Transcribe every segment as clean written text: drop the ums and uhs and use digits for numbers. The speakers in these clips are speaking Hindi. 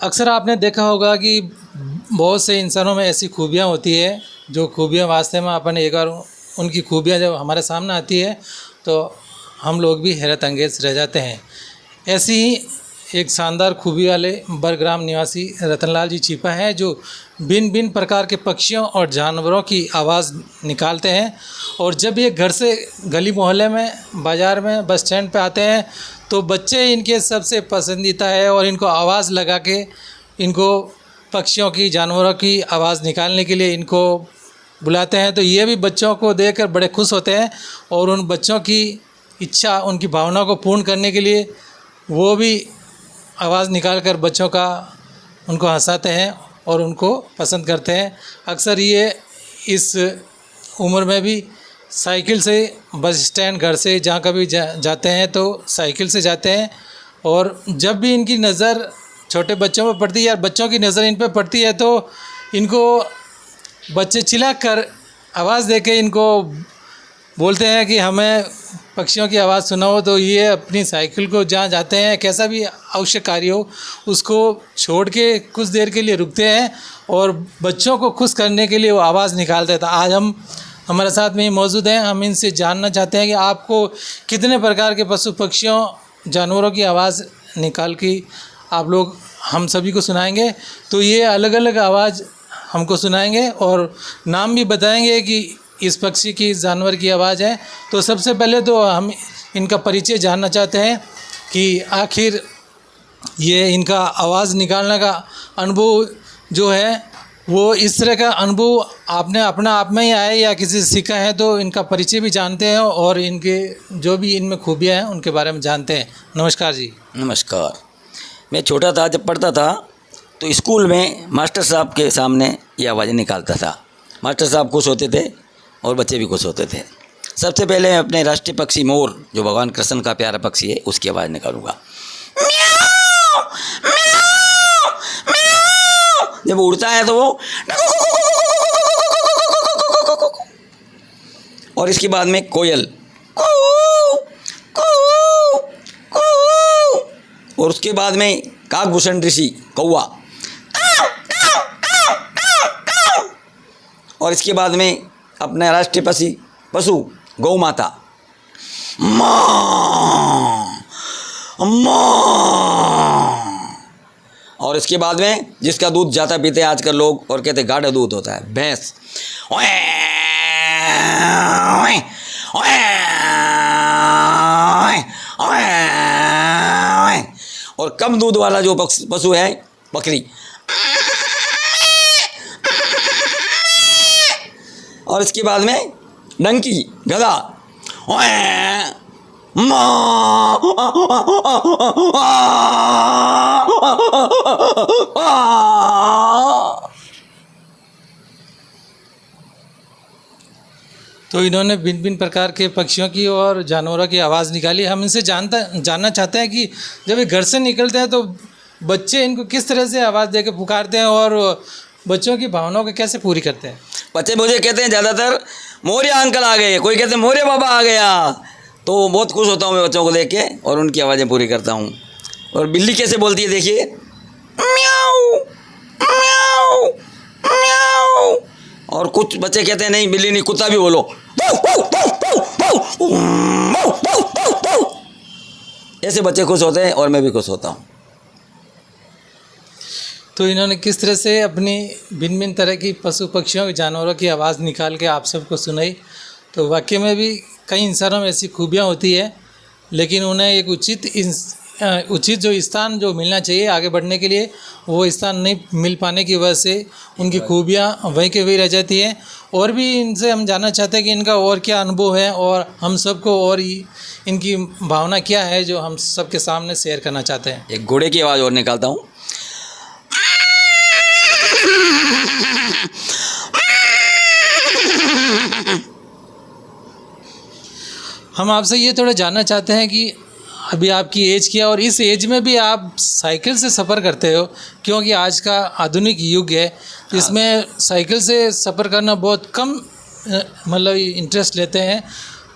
अक्सर आपने देखा होगा कि बहुत से इंसानों में ऐसी खूबियाँ होती है जो खूबियाँ वास्तव में अपन एक बार उनकी खूबियाँ जब हमारे सामने आती है तो हम लोग भी हैरत अंगेज रह जाते हैं। ऐसी ही एक शानदार खूबी वाले बरग्राम निवासी रतनलाल जी छिपा है जो भिन्न भिन्न प्रकार के पक्षियों और जानवरों की आवाज़ निकालते हैं। और जब ये घर से गली मोहल्ले में, बाज़ार में, बस स्टैंड पे आते हैं तो बच्चे इनके सबसे पसंदीदा है और इनको आवाज़ लगा के इनको पक्षियों की, जानवरों की आवाज़ निकालने के लिए इनको बुलाते हैं। तो ये भी बच्चों को देखकर बड़े खुश होते हैं और उन बच्चों की इच्छा, उनकी भावना को पूर्ण करने के लिए वो भी आवाज़ निकाल कर बच्चों का उनको हंसाते हैं और उनको पसंद करते हैं। अक्सर ये इस उम्र में भी साइकिल से बस स्टैंड, घर से जहाँ कभी जाते हैं तो साइकिल से जाते हैं। और जब भी इनकी नज़र छोटे बच्चों पर पड़ती है या बच्चों की नज़र इन पर पड़ती है तो इनको बच्चे चिल्ला कर आवाज़ दे के इनको बोलते हैं कि हमें पक्षियों की आवाज़ सुनाओ। तो ये अपनी साइकिल को जहाँ जाते हैं, कैसा भी आवश्यक कार्य हो, उसको छोड़ के कुछ देर के लिए रुकते हैं और बच्चों को खुश करने के लिए वो आवाज़ निकालते हैं। तो आज हम हमारे साथ में मौजूद हैं, हम इनसे जानना चाहते हैं कि आपको कितने प्रकार के पशु पक्षियों, जानवरों की आवाज़ निकाल के आप लोग हम सभी को सुनाएंगे। तो ये अलग अलग आवाज़ हमको सुनाएंगे और नाम भी बताएंगे कि इस पक्षी की, इस जानवर की आवाज़ है। तो सबसे पहले तो हम इनका परिचय जानना चाहते हैं कि आखिर ये इनका आवाज़ निकालने का अनुभव जो है वो इस तरह का अनुभव आपने अपना आप में ही आया या किसी से सीखा है। तो इनका परिचय भी जानते हैं और इनके जो भी इनमें खूबियाँ हैं उनके बारे में जानते हैं। नमस्कार जी। नमस्कार। मैं छोटा था, जब पढ़ता था तो स्कूल में मास्टर साहब के सामने ये आवाज़ें निकालता था। मास्टर साहब खुश होते थे और बच्चे भी खुश होते थे। सबसे पहले मैं अपने राष्ट्रीय पक्षी मोर, जो भगवान कृष्ण का प्यारा पक्षी है, उसकी आवाज़ निकालूंगा। जब उड़ता है तो वो, और इसके बाद में कोयल, और उसके बाद में काकभूषण ऋषि कौवा, और इसके बाद में अपने राष्ट्रीय पशु गौ माता, माँ माँ। और इसके बाद में जिसका दूध जाता पीते हैं आजकल लोग और कहते गाढ़ा दूध होता है, भैंस। और कम दूध वाला जो पशु है, बकरी। और इसके बाद में डंकी, गधा। तो इन्होंने भिन्न भिन्न प्रकार के पक्षियों की और जानवरों की आवाज़ निकाली। हम इनसे जानना चाहते हैं कि जब ये घर से निकलते हैं तो बच्चे इनको किस तरह से आवाज़ दे के पुकारते हैं और बच्चों की भावनाओं को कैसे पूरी करते हैं। बच्चे मुझे कहते हैं ज़्यादातर मोरिया अंकल आ गए, कोई कहते हैं मोरे बाबा आ गया। तो बहुत खुश होता हूँ मैं बच्चों को देख के और उनकी आवाज़ें पूरी करता हूँ। और बिल्ली कैसे बोलती है देखिए, म्याऊ म्याऊ म्याऊ। और कुछ बच्चे कहते हैं नहीं बिल्ली नहीं, कुत्ता भी बोलो, ऐसे बच्चे खुश होते हैं और मैं भी खुश होता हूँ। तो इन्होंने किस तरह से अपनी भिन्न भिन्न तरह की पशु पक्षियों, जानवरों की आवाज़ निकाल के आप सबको सुनाई। तो वाकई में भी कई इंसानों में ऐसी खूबियाँ होती है, लेकिन उन्हें एक उचित जो स्थान जो मिलना चाहिए आगे बढ़ने के लिए, वो स्थान नहीं मिल पाने की वजह से उनकी खूबियाँ वहीं के वहीं रह जाती हैं। और भी इनसे हम जानना चाहते हैं कि इनका और क्या अनुभव है और हम सबको और इनकी भावना क्या है जो हम सबके सामने शेयर करना चाहते हैं। एक घोड़े की आवाज़ और निकालता हूँ। हम आपसे ये थोड़ा जानना चाहते हैं कि अभी आपकी एज क्या, और इस एज में भी आप साइकिल से सफ़र करते हो, क्योंकि आज का आधुनिक युग है इसमें साइकिल से सफ़र करना बहुत कम मतलब इंटरेस्ट लेते हैं।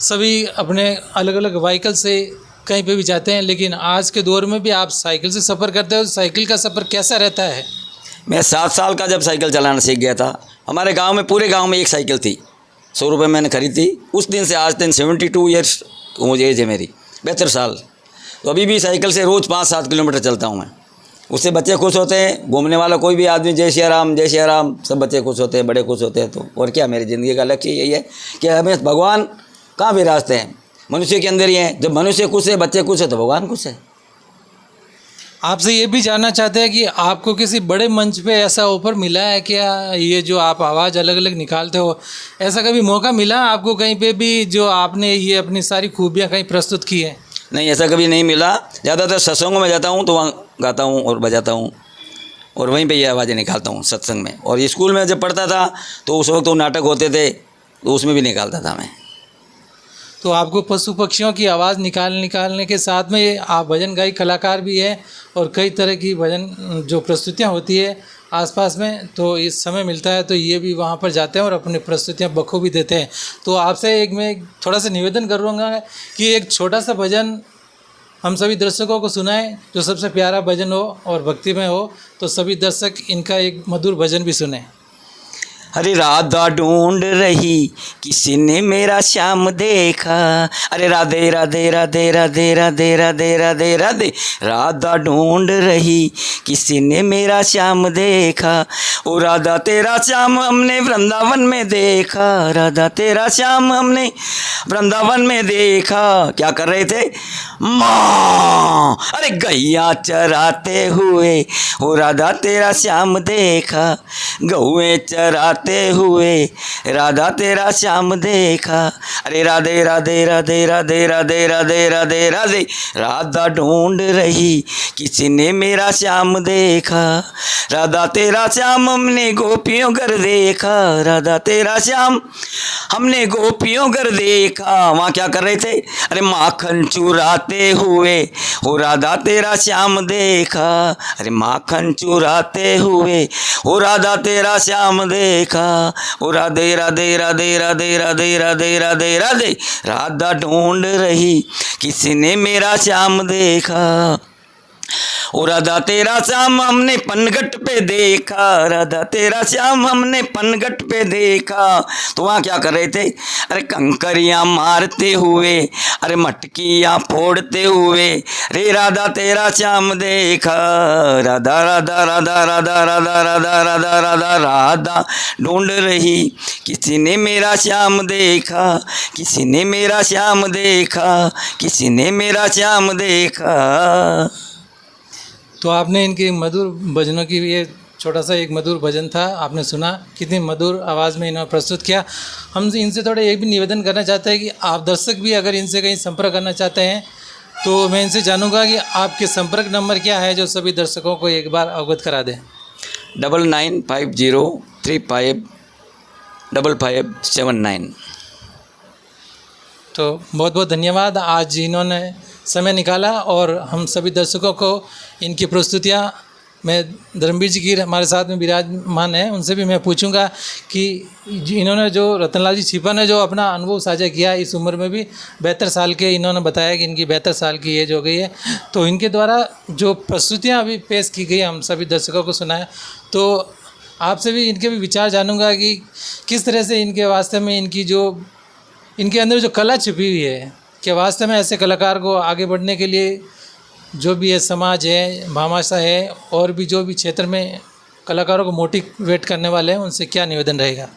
सभी अपने अलग अलग व्हीकल से कहीं पे भी जाते हैं, लेकिन आज के दौर में भी आप साइकिल से सफ़र करते हो। साइकिल का सफ़र कैसा रहता है? मैं 7 साल का जब साइकिल चलाना सीख गया था, हमारे गांव में, पूरे गांव में एक साइकिल थी, 100 रुपये मैंने खरीदी थी। उस दिन से आज दिन 72 ईयर्स मुझे एज है मेरी, 72 साल। तो अभी भी साइकिल से रोज़ 5-7 किलोमीटर चलता हूँ मैं। उससे बच्चे खुश होते हैं, घूमने वाला कोई भी आदमी जय श्री राम जय श्री राम, सब बच्चे खुश होते हैं, बड़े खुश होते हैं। तो और क्या, मेरी ज़िंदगी का लक्ष्य यही है कि हमें भगवान कहाँ विराजते हैं, मनुष्य के अंदर ही हैं। जब मनुष्य खुश है, बच्चे खुश है, तो भगवान खुश है। आपसे ये भी जानना चाहते हैं कि आपको किसी बड़े मंच पे ऐसा ऑफर मिला है क्या? ये जो आप आवाज़ अलग अलग निकालते हो, ऐसा कभी मौका मिला आपको कहीं पे भी जो आपने ये अपनी सारी खूबियाँ कहीं प्रस्तुत की है? नहीं, ऐसा कभी नहीं मिला। ज़्यादातर सत्संगों में जाता हूँ तो वहाँ गाता हूँ और बजाता हूँ, और वहीं पे ये आवाज़ें निकालता हूँ सत्संग में। और स्कूल में जब पढ़ता था तो उस वक्त तो नाटक होते थे, तो उसमें भी निकालता था मैं। तो आपको पशु पक्षियों की आवाज़ निकालने के साथ में आप भजन गायक कलाकार भी हैं, और कई तरह की भजन जो प्रस्तुतियाँ होती है आसपास में, तो इस समय मिलता है तो ये भी वहाँ पर जाते हैं और अपनी प्रस्तुतियाँ बखूबी देते हैं। तो आपसे मैं थोड़ा सा निवेदन करूँगा कि एक छोटा सा भजन हम सभी दर्शकों को सुनाएं, जो सबसे प्यारा भजन हो और भक्तिमय हो, तो सभी दर्शक इनका एक मधुर भजन भी सुने। अरे राधा ढूंढ रही किसी ने मेरा श्याम देखा, अरे राधे राधे राधे राधे राधे राधे राधे राधे, राधा ढूंढ रही किसी ने मेरा श्याम देखा। ओ राधा तेरा श्याम हमने वृंदावन में देखा, राधा तेरा श्याम हमने वृंदावन में देखा। क्या कर रहे थे? माँ, अरे गैया चराते हुए, ओ राधा तेरा श्याम देखा, गौएं चराते हुए राधा तेरा श्याम देखा। अरे राधे राधे राधे राधे राधे राधे राधे राधे, राधा ढूंढ रही किसी ने मेरा श्याम देखा। राधा तेरा श्याम हमने गोपियों घर देखा, राधा तेरा श्याम हमने गोपियों घर देखा। वहाँ क्या कर रहे थे? अरे माखन चुराते हुए, हो राधा तेरा श्याम देखा, अरे माखन चुराते हुए, हो राधा तेरा श्याम देखा। ओ राधे राधे राधे राधे राधे राधे राधे राधे, राधा ढूंढ रही किसी ने मेरा श्याम देखा। ओ राधा तेरा श्याम हमने पनघट पे देखा, राधा तेरा श्याम हमने पनघट पे देखा। तो वहाँ क्या कर रहे थे? अरे कंकरियाँ मारते हुए, अरे मटकियाँ फोड़ते हुए, रे राधा तेरा श्याम देखा। राधा राधा राधा राधा राधा राधा राधा राधा, राधा ढूंढ रही किसी ने मेरा श्याम देखा, किसी ने मेरा श्याम देखा, किसी ने मेरा श्याम देखा। तो आपने इनकी मधुर भजनों की, ये छोटा सा एक मधुर भजन था, आपने सुना कितनी मधुर आवाज़ में इन्होंने प्रस्तुत किया। हम इनसे थोड़ा एक भी निवेदन करना चाहते हैं कि आप दर्शक भी अगर इनसे कहीं संपर्क करना चाहते हैं तो मैं इनसे जानूंगा कि आपके संपर्क नंबर क्या है, जो सभी दर्शकों को एक बार अवगत करा दें। 9950355579। तो बहुत बहुत धन्यवाद, आज इन्होंने समय निकाला और हम सभी दर्शकों को इनकी प्रस्तुतियाँ, मैं धर्मवीर जी की हमारे साथ में विराजमान है, उनसे भी मैं पूछूंगा कि इन्होंने जो रतनलाल जी छिपा ने जो अपना अनुभव साझा किया, इस उम्र में भी 72 साल के इन्होंने बताया कि इनकी 72 साल की एज हो गई है, तो इनके द्वारा जो प्रस्तुतियाँ अभी पेश की गई हम सभी दर्शकों को सुनाया। तो आपसे भी इनके भी विचार जानूंगा कि किस तरह से इनके वास्ते में इनके अंदर जो कला छिपी हुई है, कि वास्तव में ऐसे कलाकार को आगे बढ़ने के लिए जो भी है समाज है, भामाशाह है, और भी जो भी क्षेत्र में कलाकारों को मोटिवेट करने वाले हैं, उनसे क्या निवेदन रहेगा?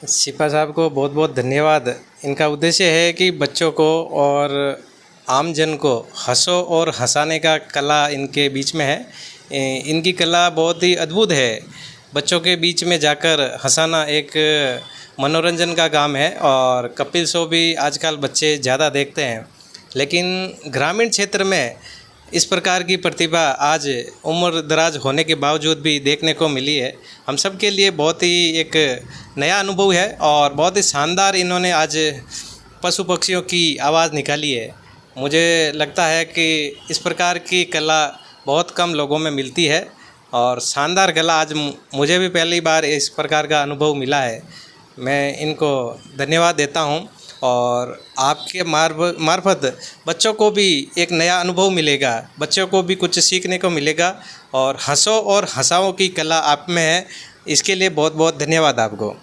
छिपा साहब को बहुत बहुत धन्यवाद। इनका उद्देश्य है कि बच्चों को और आम जन को हंसो और हंसाने का कला इनके बीच में है। इनकी कला बहुत ही अद्भुत है। बच्चों के बीच में जाकर हंसाना एक मनोरंजन का काम है, और कपिल शो भी आजकल बच्चे ज़्यादा देखते हैं, लेकिन ग्रामीण क्षेत्र में इस प्रकार की प्रतिभा आज उम्र दराज होने के बावजूद भी देखने को मिली है। हम सब के लिए बहुत ही एक नया अनुभव है, और बहुत ही शानदार इन्होंने आज पशु पक्षियों की आवाज़ निकाली है। मुझे लगता है कि इस प्रकार की कला बहुत कम लोगों में मिलती है, और शानदार कला आज मुझे भी पहली बार इस प्रकार का अनुभव मिला है। मैं इनको धन्यवाद देता हूं, और आपके मार्फत बच्चों को भी एक नया अनुभव मिलेगा, बच्चों को भी कुछ सीखने को मिलेगा और हंसो और हंसाओं की कला आप में है। इसके लिए बहुत बहुत धन्यवाद आपको।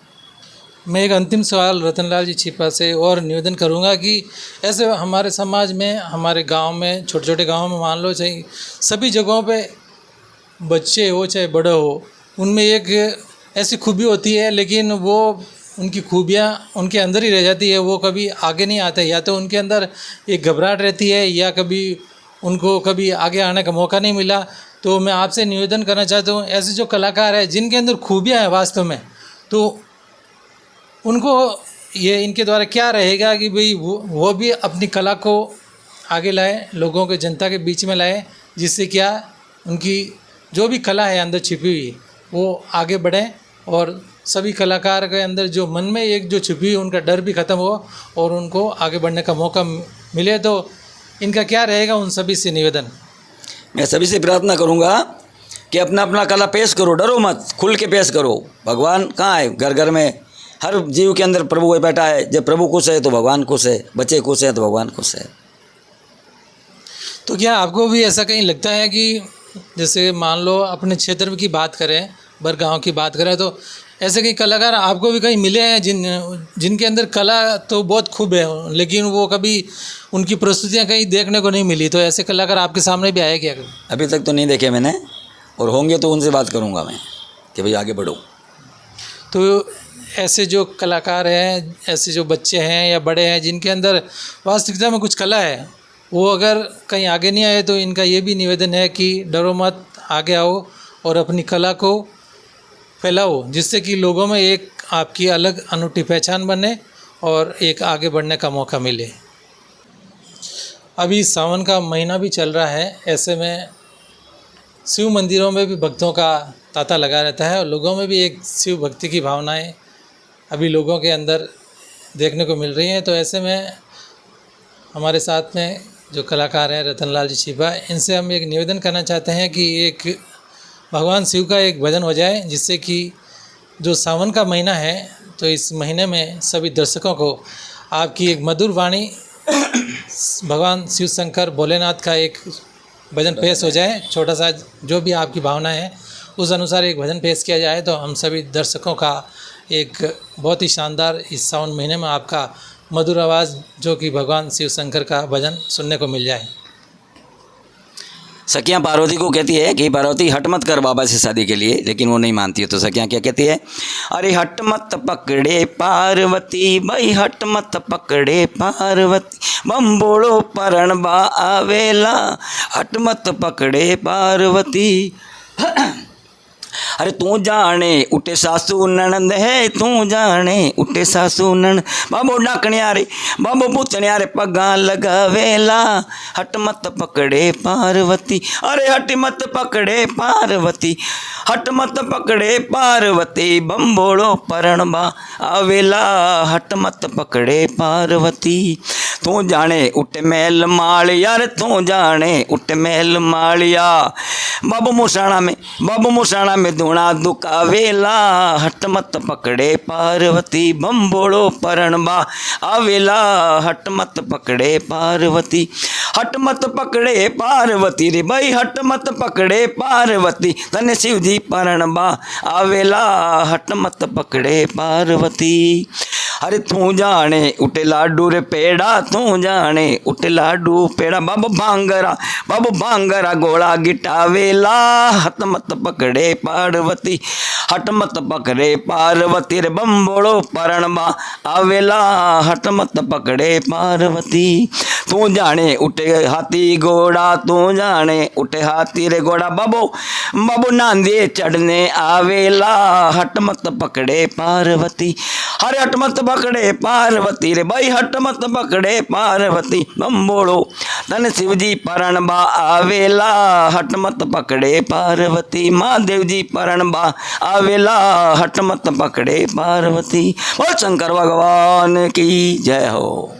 मैं एक अंतिम सवाल रतनलाल जी छिपा से और निवेदन करूंगा कि ऐसे हमारे समाज में, हमारे गांव में, छोटे छोटे गांव में मान लो चाहे सभी जगहों पे बच्चे हो चाहे बड़े हो, उनमें एक ऐसी खूबी होती है, लेकिन वो उनकी खूबियाँ उनके अंदर ही रह जाती है, वो कभी आगे नहीं आते। या तो उनके अंदर एक घबराहट रहती है या कभी उनको कभी आगे आने का मौका नहीं मिला। तो मैं आपसे निवेदन करना चाहता हूँ, ऐसे जो कलाकार हैं जिनके अंदर खूबियाँ हैं वास्तव में, तो उनको ये इनके द्वारा क्या रहेगा कि भाई वो भी अपनी कला को आगे लाए, लोगों के, जनता के बीच में लाए, जिससे क्या उनकी जो भी कला है अंदर छिपी हुई वो आगे बढ़े और सभी कलाकार के अंदर जो मन में एक जो छिपी हुई उनका डर भी ख़त्म हो और उनको आगे बढ़ने का मौका मिले। तो इनका क्या रहेगा उन सभी से निवेदन? मैं सभी से प्रार्थना करूंगा कि अपना अपना कला पेश करो, डरो मत, खुल के पेश करो। भगवान कहाँ है? घर घर में, हर जीव के अंदर प्रभु बैठा है। जब प्रभु खुश है तो भगवान खुश है, बच्चे खुश हैं तो भगवान खुश है। तो क्या आपको भी ऐसा कहीं लगता है कि जैसे मान लो अपने क्षेत्र की बात करें, बरगांव की बात करें, तो ऐसे कई कलाकार आपको भी कहीं मिले हैं जिनके अंदर कला तो बहुत खूब है, लेकिन वो कभी उनकी प्रस्तुतियाँ कहीं देखने को नहीं मिली? तो ऐसे कलाकार आपके सामने भी आए क्या? अभी तक तो नहीं देखे मैंने, और होंगे तो उनसे बात करूंगा मैं कि भाई आगे बढ़ो। तो ऐसे जो कलाकार हैं, ऐसे जो बच्चे हैं या बड़े हैं जिनके अंदर वास्तविकता में कुछ कला है, वो अगर कहीं आगे नहीं आए तो इनका ये भी निवेदन है कि डरो मत, आगे आओ और अपनी कला को फैलाओ, जिससे कि लोगों में एक आपकी अलग अनूठी पहचान बने और एक आगे बढ़ने का मौका मिले। अभी सावन का महीना भी चल रहा है, ऐसे में शिव मंदिरों में भी भक्तों का तांता लगा रहता है और लोगों में भी एक शिव भक्ति की भावनाएं अभी लोगों के अंदर देखने को मिल रही हैं। तो ऐसे में हमारे साथ में जो कलाकार हैं रतनलाल जी छिपा, इनसे हम एक निवेदन करना चाहते हैं कि एक भगवान शिव का एक भजन हो जाए, जिससे कि जो सावन का महीना है तो इस महीने में सभी दर्शकों को आपकी एक मधुर वाणी भगवान शिव शंकर भोलेनाथ का एक भजन पेश हो जाए। छोटा सा जो भी आपकी भावना है उस अनुसार एक भजन पेश किया जाए तो हम सभी दर्शकों का एक बहुत ही शानदार इस सावन महीने में आपका मधुर आवाज़ जो कि भगवान शिव शंकर का भजन सुनने को मिल जाए। सखियाँ पार्वती को कहती है कि पार्वती हट मत कर बाबा से शादी के लिए, लेकिन वो नहीं मानती है। तो सखियाँ क्या कहती है? अरे हट मत पकड़े पार्वती, भाई हट मत पकड़े पार्वती, बम्बोड़ो परण बा आवेला, हट मत पकड़े पार्वती। अरे तू जाने उठे सासू ननंद है, तू जाने उठे सासू ननंद, बाबो डाकणियारे बाबो पूछणियारे पगा लगावेला, हट मत पकड़े पार्वती। अरे हट मत पकड़े पार्वती, हट मत पकड़े पार्वती, बम्बोड़ो परणबा आवेला, हट मत पकड़े पार्वती। तू जाने उठ महल मालिया, रे तू जाने उठ महल मालिया, बाबू मुसाणा में धूणा दुकावेला, हट मत पकड़े पार्वती, बम्बोड़ो परणबा आवेला, हट मत पकड़े पार्वती, हट मत पकड़े पार्वती रे भाई, हट मत पकड़े पार्वती, तने शिव जी परणबा आवेला, हट मत पकड़े पार्वती। अरे तू जाने उठे लाडू रे पेड़ा, तू जाने उठे लाडू पेड़ा, बाबू भांगरा गोला गिटावेला, हट मत पकड़े पार्वती, हट मत पकड़े पार्वती रे, बम्बोड़ो परणबा आवेला, हट मत पकड़े पार्वती। तू जाने उठे हाथी घोड़ा, तू जाने उठे हाथी रे घोड़ा, बाबू नांदे चढ़ने आवेला, हट मत पकड़े पार्वती। अरे हट मत पकड़े पार्वती रे भाई, हट मत पकड़े पार्वती, बम्बोड़ो तन शिव जी परणबा आवेला, हट मत पकड़े पार्वती, महादेव जी परणबा आवेला, हट मत पकड़े पार्वती। और शंकर भगवान की जय हो।